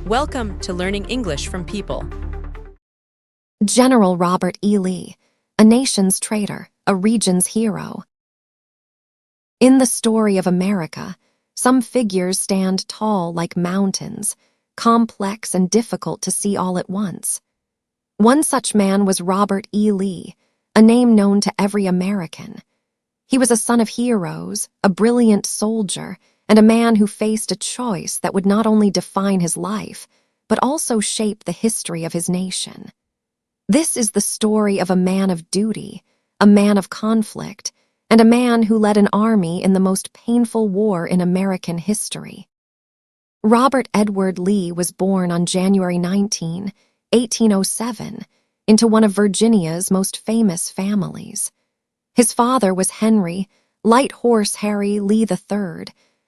Welcome to Learning English from People. General Robert E. Lee, a nation's traitor, a region's hero. In the story of America, some figures stand tall like mountains, complex and difficult to see all at once. One such man was Robert E. Lee, a name known to every American. He was a son of heroes, a brilliant soldier, and a man who faced a choice that would not only define his life, but also shape the history of his nation. This is the story of a man of duty, a man of conflict, and a man who led an army in the most painful war in American history. Robert Edward Lee was born on January 19, 1807, into one of Virginia's most famous families. His father was Henry, Light Horse Harry Lee III,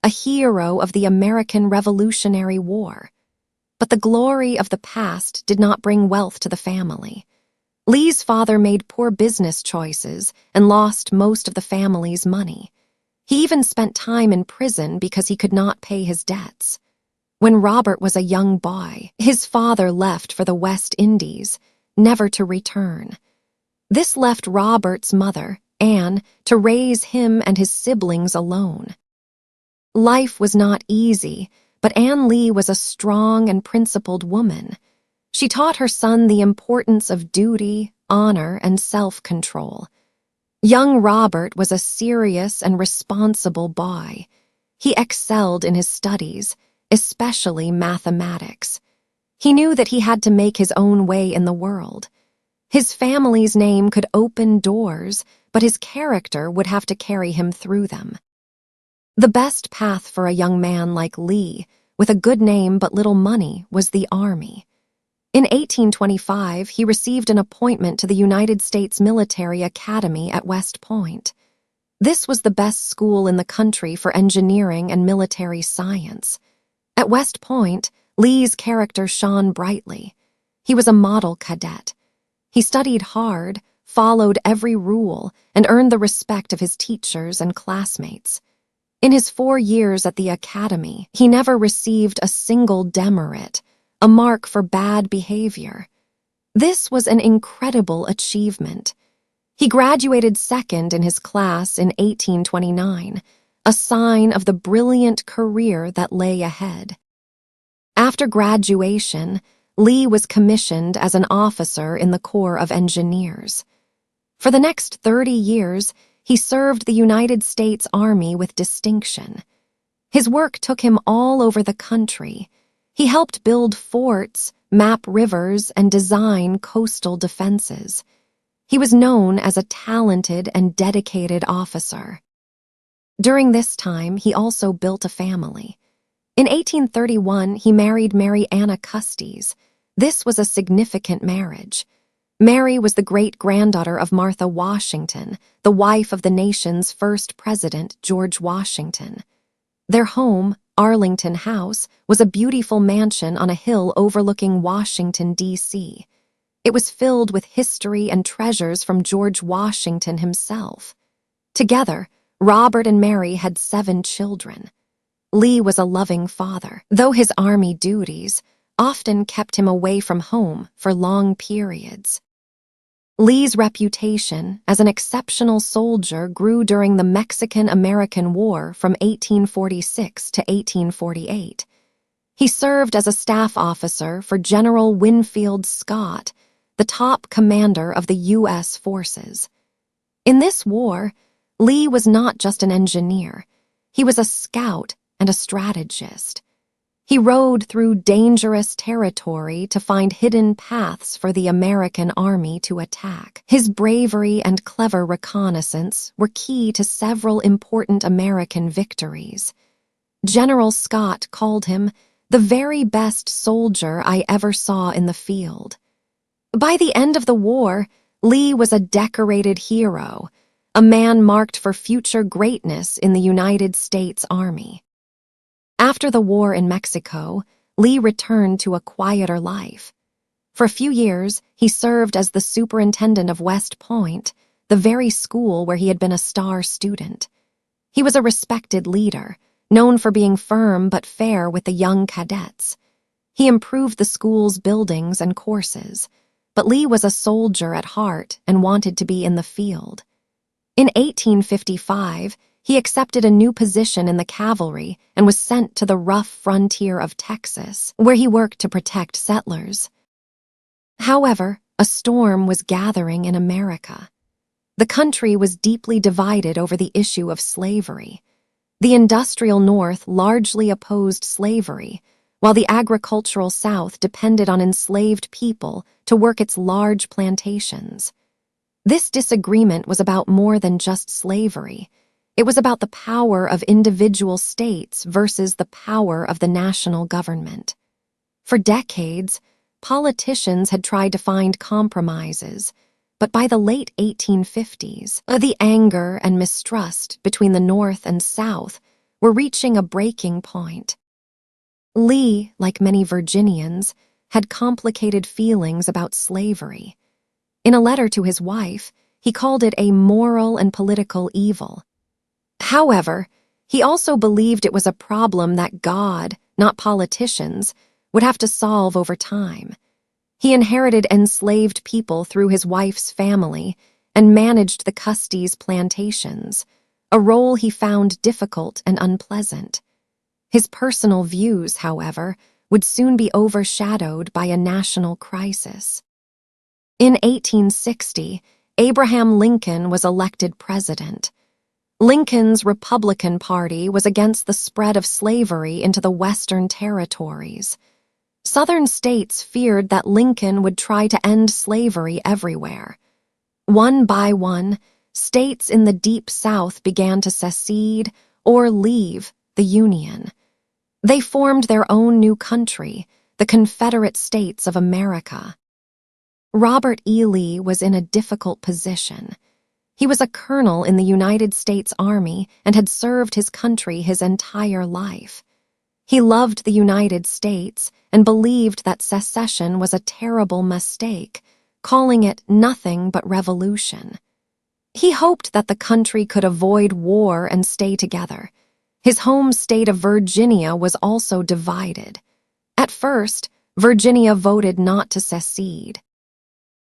a hero of the American Revolutionary War. But the glory of the past did not bring wealth to the family. Lee's father made poor business choices and lost most of the family's money. He even spent time in prison because he could not pay his debts. When Robert was a young boy, his father left for the West Indies, never to return. This left Robert's mother, Anne, to raise him and his siblings alone. Life was not easy, but Anne Lee was a strong and principled woman. She taught her son the importance of duty, honor, and self-control. Young Robert was a serious and responsible boy. He excelled in his studies, especially mathematics. He knew that he had to make his own way in the world. His family's name could open doors, but his character would have to carry him through them. The best path for a young man like Lee, with a good name but little money, was the Army. In 1825, he received an appointment to the United States Military Academy at West Point. This was the best school in the country for engineering and military science. At West Point, Lee's character shone brightly. He was a model cadet. He studied hard, followed every rule, and earned the respect of his teachers and classmates. In his 4 years at the academy, he never received a single demerit, a mark for bad behavior. This was an incredible achievement. He graduated second in his class in 1829, a sign of the brilliant career that lay ahead. After graduation, Lee was commissioned as an officer in the Corps of Engineers. For the next 30 years, he served the United States Army with distinction. His work took him all over the country. He helped build forts, map rivers, and design coastal defenses. He was known as a talented and dedicated officer. During this time, he also built a family. In 1831, he married Mary Anna Custis. This was a significant marriage. Mary was the great-granddaughter of Martha Washington, the wife of the nation's first president, George Washington. Their home, Arlington House, was a beautiful mansion on a hill overlooking Washington, D.C. It was filled with history and treasures from George Washington himself. Together, Robert and Mary had 7 children. Lee was a loving father, though his army duties often kept him away from home for long periods. Lee's reputation as an exceptional soldier grew during the Mexican-American War from 1846 to 1848. He served as a staff officer for General Winfield Scott, the top commander of the U.S. forces. In this war, Lee was not just an engineer. He was a scout and a strategist. He rode through dangerous territory to find hidden paths for the American army to attack. His bravery and clever reconnaissance were key to several important American victories. General Scott called him the very best soldier I ever saw in the field. By the end of the war, Lee was a decorated hero, a man marked for future greatness in the United States Army. After the war in Mexico, Lee returned to a quieter life. For a few years, he served as the superintendent of West Point, the very school where he had been a star student. He was a respected leader, known for being firm but fair with the young cadets. He improved the school's buildings and courses, but Lee was a soldier at heart and wanted to be in the field. In 1855, he accepted a new position in the cavalry and was sent to the rough frontier of Texas, where he worked to protect settlers. However, a storm was gathering in America. The country was deeply divided over the issue of slavery. The industrial North largely opposed slavery, while the agricultural South depended on enslaved people to work its large plantations. This disagreement was about more than just slavery. It was about the power of individual states versus the power of the national government. For decades, politicians had tried to find compromises, but by the late 1850s, the anger and mistrust between the North and South were reaching a breaking point. Lee, like many Virginians, had complicated feelings about slavery. In a letter to his wife, he called it a moral and political evil. However, he also believed it was a problem that God, not politicians, would have to solve over time. He inherited enslaved people through his wife's family and managed the Custis plantations, a role he found difficult and unpleasant. His personal views, however, would soon be overshadowed by a national crisis. In 1860, Abraham Lincoln was elected president. Lincoln's Republican Party was against the spread of slavery into the Western territories. Southern states feared that Lincoln would try to end slavery everywhere. One by one, states in the Deep South began to secede or leave the Union. They formed their own new country, the Confederate States of America. Robert E. Lee was in a difficult position. He was a colonel in the United States Army and had served his country his entire life. He loved the United States and believed that secession was a terrible mistake, calling it nothing but revolution. He hoped that the country could avoid war and stay together. His home state of Virginia was also divided. At first, Virginia voted not to secede.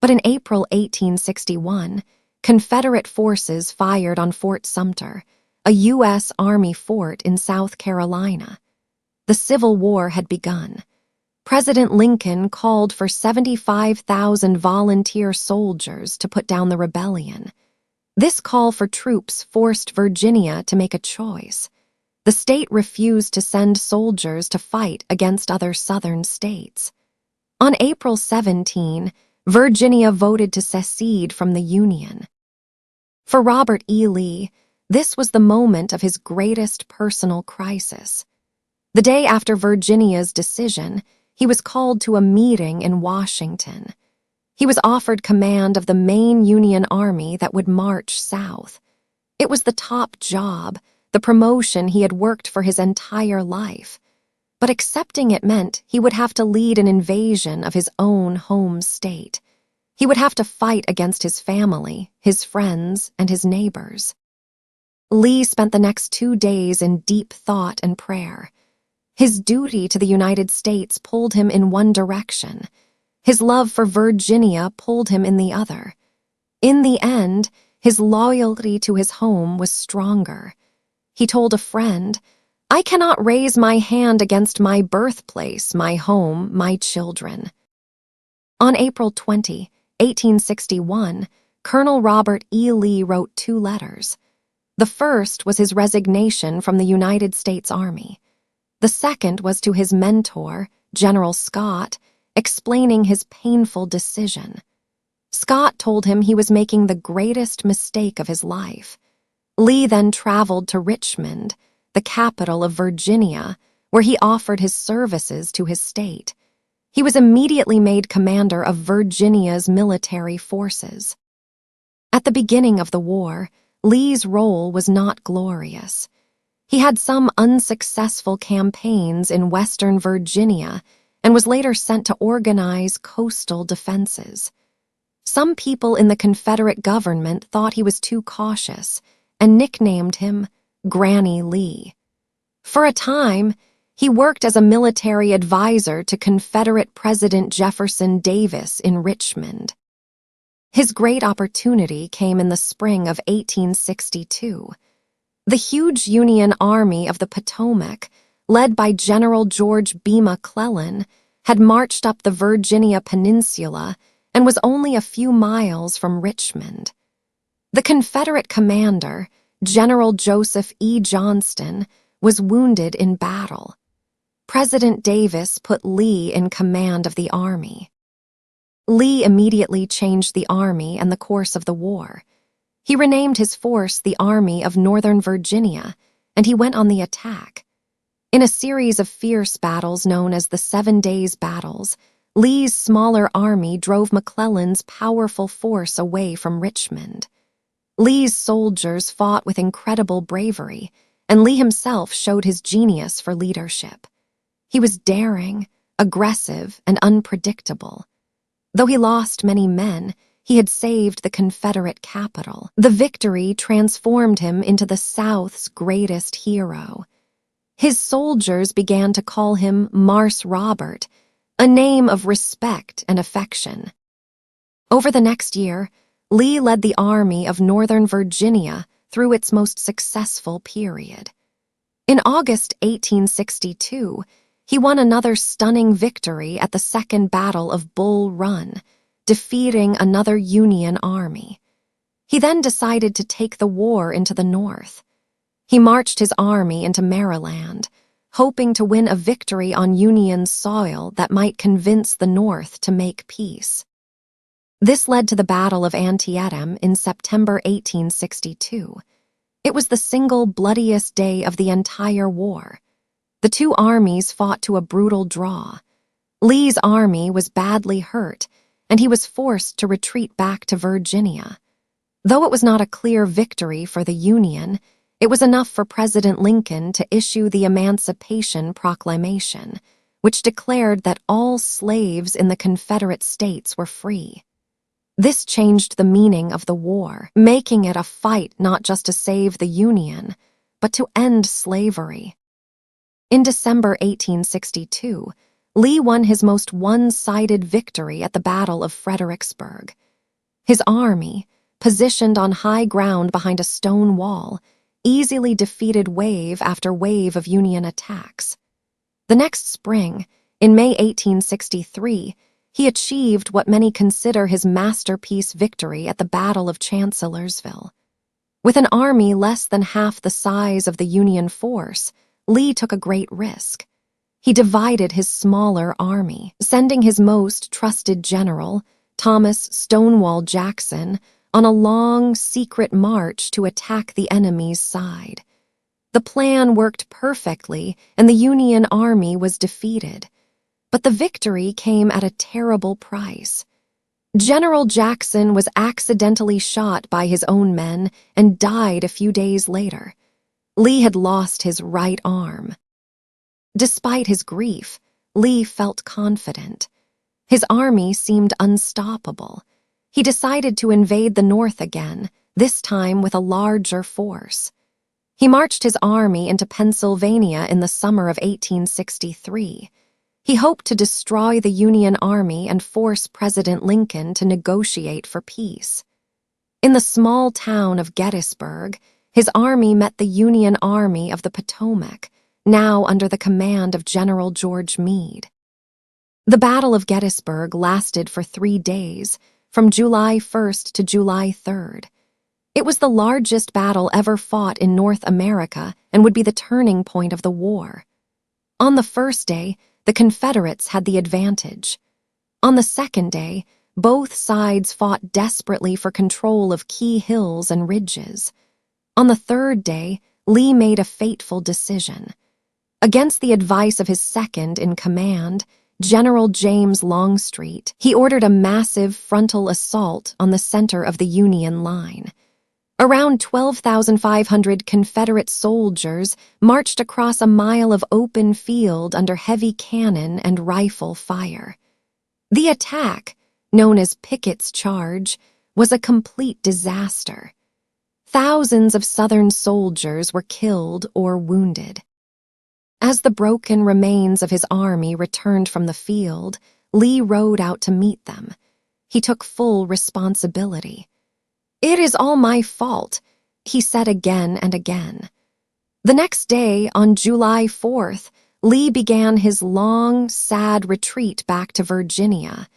But in April 1861, Confederate forces fired on Fort Sumter, a U.S. Army fort in South Carolina. The Civil War had begun. President Lincoln called for 75,000 volunteer soldiers to put down the rebellion. This call for troops forced Virginia to make a choice. The state refused to send soldiers to fight against other Southern states. On April 17, Virginia voted to secede from the Union. For Robert E. Lee, this was the moment of his greatest personal crisis. The day after Virginia's decision, he was called to a meeting in Washington. He was offered command of the main Union Army that would march south. It was the top job, the promotion he had worked for his entire life. But accepting it meant he would have to lead an invasion of his own home state. He would have to fight against his family, his friends, and his neighbors. Lee spent the next 2 days in deep thought and prayer. His duty to the United States pulled him in one direction. His love for Virginia pulled him in the other. In the end, his loyalty to his home was stronger. He told a friend, "I cannot raise my hand against my birthplace, my home, my children." On April 20, 1861, Colonel Robert E. Lee wrote 2 letters. The first was his resignation from the United States Army. The second was to his mentor, General Scott, explaining his painful decision. Scott told him he was making the greatest mistake of his life. Lee then traveled to Richmond, the capital of Virginia, where he offered his services to his state. He was immediately made commander of Virginia's military forces. At the beginning of the war, Lee's role was not glorious. He had some unsuccessful campaigns in western Virginia and was later sent to organize coastal defenses. Some people in the Confederate government thought he was too cautious and nicknamed him Granny Lee. For a time, He worked as a military advisor to Confederate President Jefferson Davis in Richmond. His great opportunity came in the spring of 1862. The huge Union Army of the Potomac, led by General George B. McClellan, had marched up the Virginia Peninsula and was only a few miles from Richmond. The Confederate commander, General Joseph E. Johnston, was wounded in battle. President Davis put Lee in command of the army. Lee immediately changed the army and the course of the war. He renamed his force the Army of Northern Virginia, and he went on the attack. In a series of fierce battles known as the 7 Days Battles, Lee's smaller army drove McClellan's powerful force away from Richmond. Lee's soldiers fought with incredible bravery, and Lee himself showed his genius for leadership. He was daring, aggressive, and unpredictable. Though he lost many men, he had saved the Confederate capital. The victory transformed him into the South's greatest hero. His soldiers began to call him Marse Robert, a name of respect and affection. Over the next year, Lee led the Army of Northern Virginia through its most successful period. In August 1862, he won another stunning victory at the Second Battle of Bull Run, defeating another Union army. He then decided to take the war into the North. He marched his army into Maryland, hoping to win a victory on Union soil that might convince the North to make peace. This led to the Battle of Antietam in September 1862. It was the single bloodiest day of the entire war. The two armies fought to a brutal draw. Lee's army was badly hurt, and he was forced to retreat back to Virginia. Though it was not a clear victory for the Union, it was enough for President Lincoln to issue the Emancipation Proclamation, which declared that all slaves in the Confederate States were free. This changed the meaning of the war, making it a fight not just to save the Union, but to end slavery. In December 1862, Lee won his most one-sided victory at the Battle of Fredericksburg. His army, positioned on high ground behind a stone wall, easily defeated wave after wave of Union attacks. The next spring, in May 1863, he achieved what many consider his masterpiece victory at the Battle of Chancellorsville. With an army less than half the size of the Union force, Lee took a great risk. He divided his smaller army, sending his most trusted general, Thomas Stonewall Jackson, on a long, secret march to attack the enemy's side. The plan worked perfectly, and the Union Army was defeated. But the victory came at a terrible price. General Jackson was accidentally shot by his own men and died a few days later. Lee had lost his right arm. Despite his grief, Lee felt confident. His army seemed unstoppable. He decided to invade the North again, this time with a larger force. He marched his army into Pennsylvania in the summer of 1863. He hoped to destroy the Union Army and force President Lincoln to negotiate for peace. In the small town of Gettysburg, his army met the Union Army of the Potomac, now under the command of General George Meade. The Battle of Gettysburg lasted for 3 days, from July 1st to July 3rd. It was the largest battle ever fought in North America and would be the turning point of the war. On the first day, the Confederates had the advantage. On the second day, both sides fought desperately for control of key hills and ridges. On the third day, Lee made a fateful decision. Against the advice of his second-in-command, General James Longstreet, he ordered a massive frontal assault on the center of the Union line. Around 12,500 Confederate soldiers marched across a mile of open field under heavy cannon and rifle fire. The attack, known as Pickett's Charge, was a complete disaster. Thousands of Southern soldiers were killed or wounded. As the broken remains of his army returned from the field, Lee rode out to meet them. He took full responsibility. "It is all my fault," he said again and again. The next day, on July 4th, Lee began his long, sad retreat back to Virginia.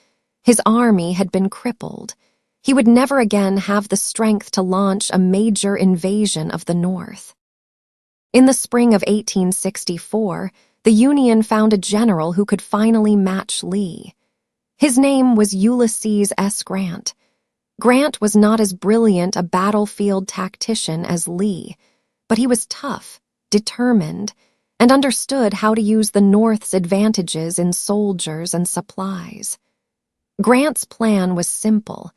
His army had been crippled. He would never again have the strength to launch a major invasion of the North. In the spring of 1864, the Union found a general who could finally match Lee. His name was Ulysses S. Grant. Grant was not as brilliant a battlefield tactician as Lee, but he was tough, determined, and understood how to use the North's advantages in soldiers and supplies. Grant's plan was simple.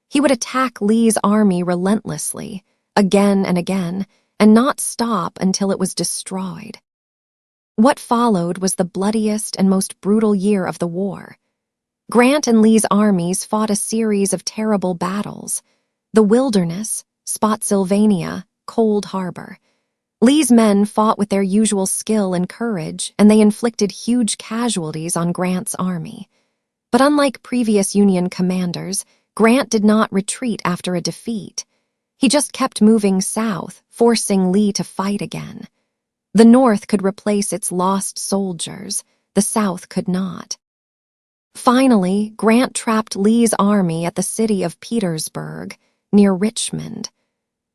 He would attack Lee's army relentlessly, again and again, and not stop until it was destroyed. What followed was the bloodiest and most brutal year of the war. Grant and Lee's armies fought a series of terrible battles: the Wilderness, Spotsylvania, Cold Harbor. Lee's men fought with their usual skill and courage, and they inflicted huge casualties on Grant's army. But unlike previous Union commanders, Grant did not retreat after a defeat. He just kept moving south, forcing Lee to fight again. The North could replace its lost soldiers, the South could not. Finally, Grant trapped Lee's army at the city of Petersburg, near Richmond.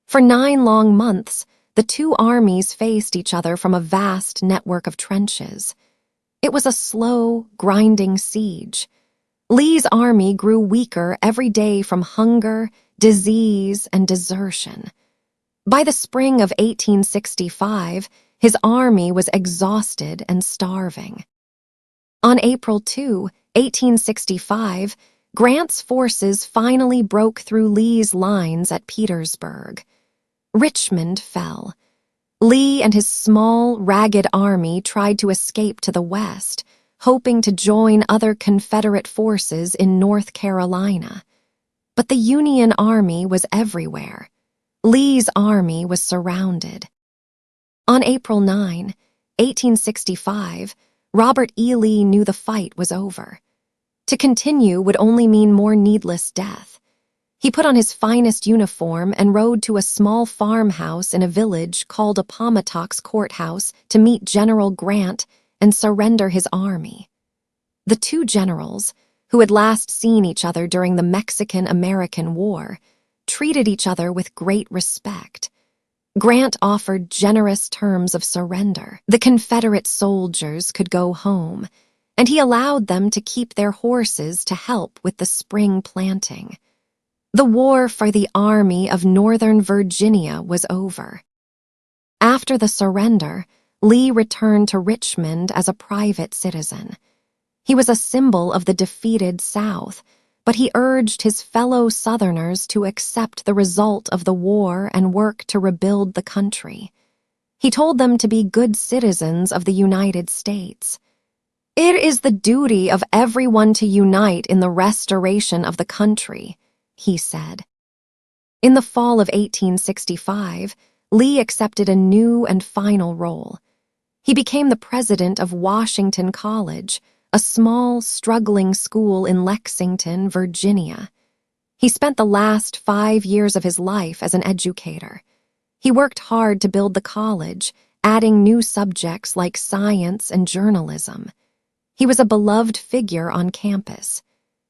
For 9 long months, the two armies faced each other from a vast network of trenches. It was a slow, grinding siege. Lee's army grew weaker every day from hunger, disease, and desertion. By the spring of 1865, his army was exhausted and starving. On April 2, 1865, Grant's forces finally broke through Lee's lines at Petersburg. Richmond fell. Lee and his small, ragged army tried to escape to the west, hoping to join other Confederate forces in North Carolina. But the Union Army was everywhere. Lee's army was surrounded. On April 9, 1865, Robert E. Lee knew the fight was over. To continue would only mean more needless death. He put on his finest uniform and rode to a small farmhouse in a village called Appomattox Courthouse to meet General Grant and surrender his army. The two generals, who had last seen each other during the Mexican-American War, treated each other with great respect. Grant offered generous terms of surrender. The Confederate soldiers could go home, and he allowed them to keep their horses to help with the spring planting. The war for the Army of Northern Virginia was over. After the surrender, Lee returned to Richmond as a private citizen. He was a symbol of the defeated South, but he urged his fellow Southerners to accept the result of the war and work to rebuild the country. He told them to be good citizens of the United States. "It is the duty of everyone to unite in the restoration of the country," he said. In the fall of 1865, Lee accepted a new and final role. He became the president of Washington College, a small, struggling school in Lexington, Virginia. He spent the last 5 years of his life as an educator. He worked hard to build the college, adding new subjects like science and journalism. He was a beloved figure on campus.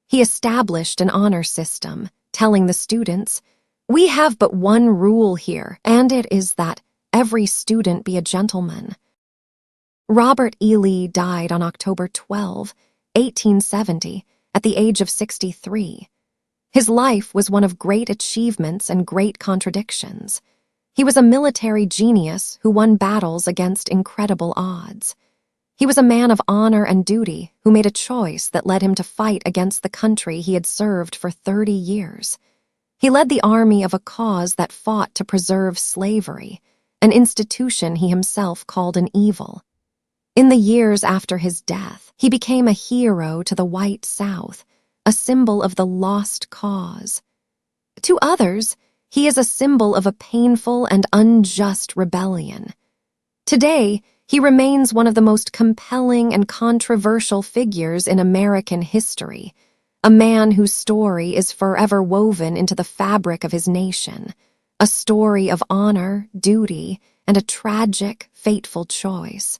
He established an honor system, telling the students, "We have but one rule here, and it is that every student be a gentleman." Robert E. Lee died on October 12, 1870, at the age of 63. His life was one of great achievements and great contradictions. He was a military genius who won battles against incredible odds. He was a man of honor and duty who made a choice that led him to fight against the country he had served for 30 years. He led the army of a cause that fought to preserve slavery, an institution he himself called an evil. In the years after his death, he became a hero to the white South, a symbol of the lost cause. To others, he is a symbol of a painful and unjust rebellion. Today, He remains one of the most compelling and controversial figures in American history, a man whose story is forever woven into the fabric of his nation, a story of honor, duty, and a tragic, fateful choice.